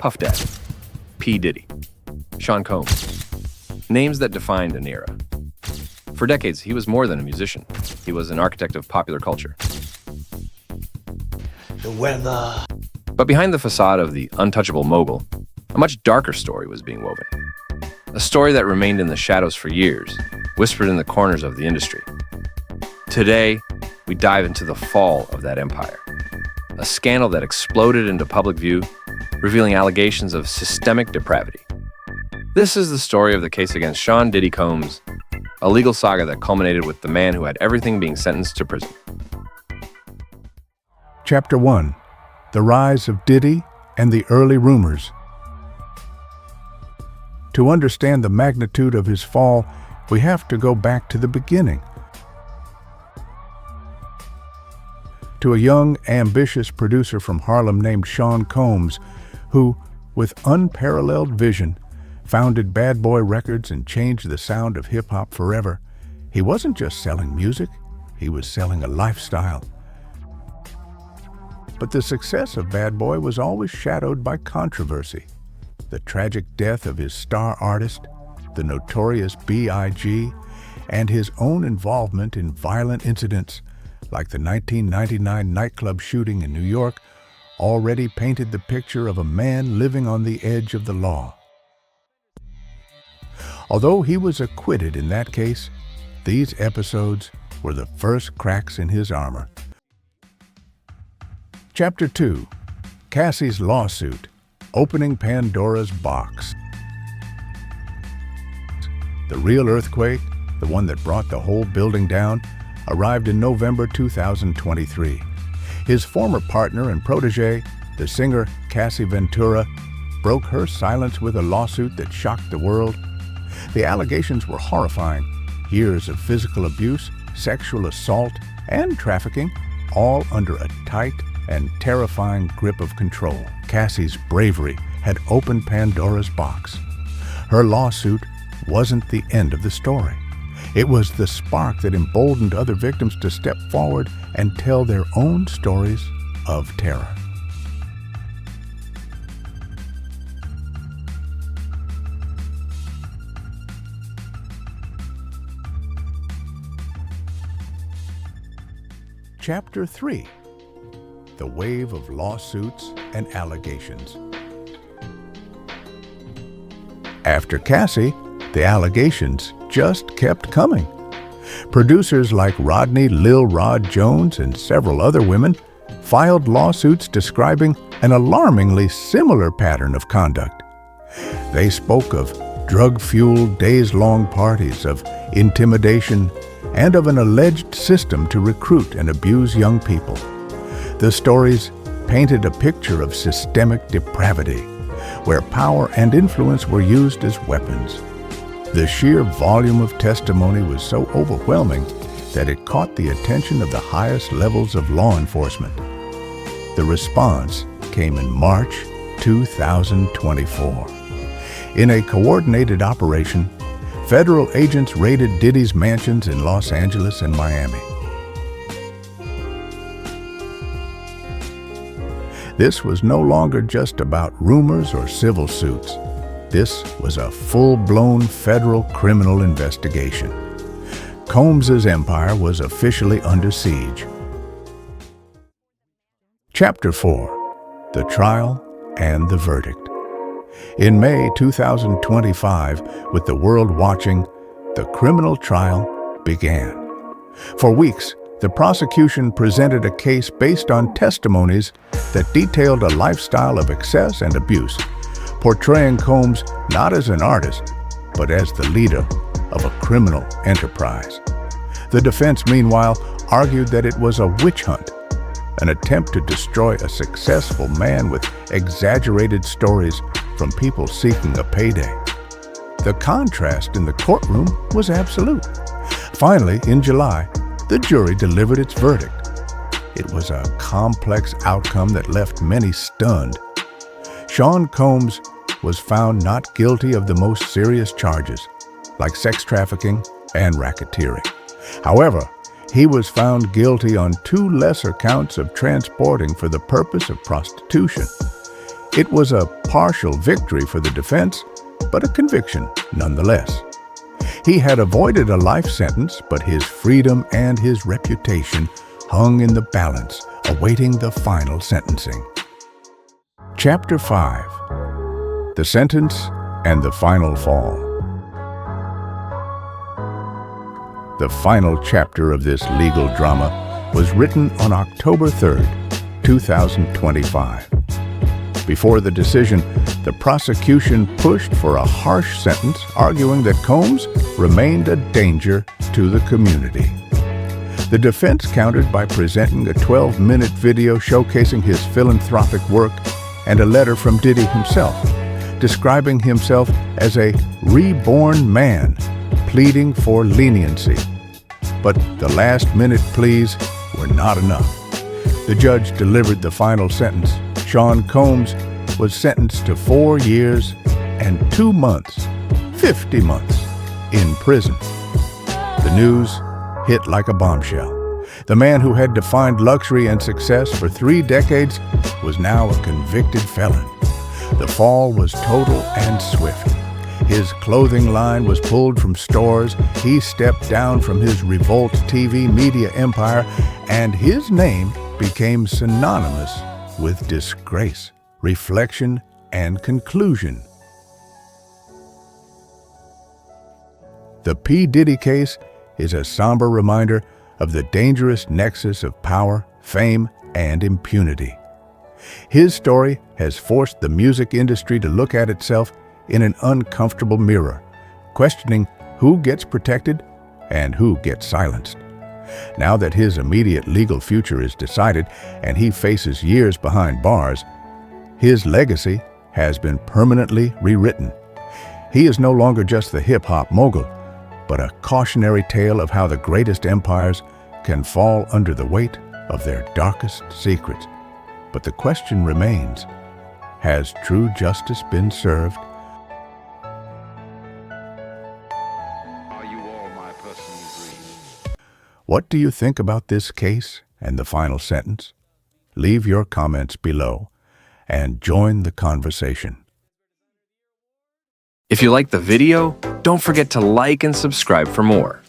Puff Daddy, P. Diddy, Sean Combs. Names that defined an era. For decades, he was more than a musician. He was an architect of popular culture. The weather. But behind the facade of the untouchable mogul, a much darker story was being woven. A story that remained in the shadows for years, whispered in the corners of the industry. Today, we dive into the fall of that empire. A scandal that exploded into public view, revealing allegations of systemic depravity. This is the story of the case against Sean Diddy Combs, a legal saga that culminated with the man who had everything being sentenced to prison. Chapter 1. The Rise of Diddy and the Early Rumors. To understand the magnitude of his fall, we have to go back to the beginning. To a young, ambitious producer from Harlem named Sean Combs, who, with unparalleled vision, founded Bad Boy Records and changed the sound of hip-hop forever. He wasn't just selling music, he was selling a lifestyle. But the success of Bad Boy was always shadowed by controversy. The tragic death of his star artist, the notorious B.I.G., and his own involvement in violent incidents like the 1999 nightclub shooting in New York already painted the picture of a man living on the edge of the law. Although he was acquitted in that case, these episodes were the first cracks in his armor. Chapter 2. Cassie's Lawsuit, Opening Pandora's Box. The real earthquake, the one that brought the whole building down, arrived in November 2023. His former partner and protege, the singer Cassie Ventura, broke her silence with a lawsuit that shocked the world. The allegations were horrifying. Years of physical abuse, sexual assault, and trafficking, all under a tight and terrifying grip of control. Cassie's bravery had opened Pandora's box. Her lawsuit wasn't the end of the story. It was the spark that emboldened other victims to step forward and tell their own stories of terror. Chapter 3. The Wave of Lawsuits and Allegations. After Cassie, the allegations just kept coming. Producers like Rodney Lil Rod Jones and several other women filed lawsuits describing an alarmingly similar pattern of conduct. They spoke of drug-fueled days-long parties, of intimidation, and of an alleged system to recruit and abuse young people. The stories painted a picture of systemic depravity, where power and influence were used as weapons. The sheer volume of testimony was so overwhelming that it caught the attention of the highest levels of law enforcement. The response came in March 2024. In a coordinated operation, federal agents raided Diddy's mansions in Los Angeles and Miami. This was no longer just about rumors or civil suits. This was a full-blown federal criminal investigation. Combs's empire was officially under siege. Chapter 4. The Trial and the Verdict. In May 2025, with the world watching, the criminal trial began. For weeks, the prosecution presented a case based on testimonies that detailed a lifestyle of excess and abuse, portraying Combs not as an artist, but as the leader of a criminal enterprise. The defense, meanwhile, argued that it was a witch hunt, an attempt to destroy a successful man with exaggerated stories from people seeking a payday. The contrast in the courtroom was absolute. Finally, in July, the jury delivered its verdict. It was a complex outcome that left many stunned. Sean Combs was found not guilty of the most serious charges, like sex trafficking and racketeering. However, he was found guilty on 2 lesser counts of transporting for the purpose of prostitution. It was a partial victory for the defense, but a conviction nonetheless. He had avoided a life sentence, but his freedom and his reputation hung in the balance, awaiting the final sentencing. Chapter 5: The Sentence and the Final Fall. The final chapter of this legal drama was written on October 3rd, 2025. Before the decision, the prosecution pushed for a harsh sentence, arguing that Combs remained a danger to the community. The defense countered by presenting a 12-minute video showcasing his philanthropic work and a letter from Diddy himself, describing himself as a reborn man, pleading for leniency. But the last-minute pleas were not enough. The judge delivered the final sentence. Sean Combs was sentenced to 4 years and 2 months, 50 months, in prison. The news hit like a bombshell. The man who had defined luxury and success for 3 decades was now a convicted felon. The fall was total and swift. His clothing line was pulled from stores, he stepped down from his Revolt TV media empire, and his name became synonymous with disgrace, reflection, and conclusion. The P. Diddy case is a somber reminder of the dangerous nexus of power, fame, and impunity. His story has forced the music industry to look at itself in an uncomfortable mirror, questioning who gets protected and who gets silenced. Now that his immediate legal future is decided and he faces years behind bars, his legacy has been permanently rewritten. He is no longer just the hip-hop mogul, but a cautionary tale of how the greatest empires can fall under the weight of their darkest secrets. But the question remains, has true justice been served? Are you all my personal dreams? What do you think about this case and the final sentence? Leave your comments below and join the conversation. If you liked the video, don't forget to like and subscribe for more.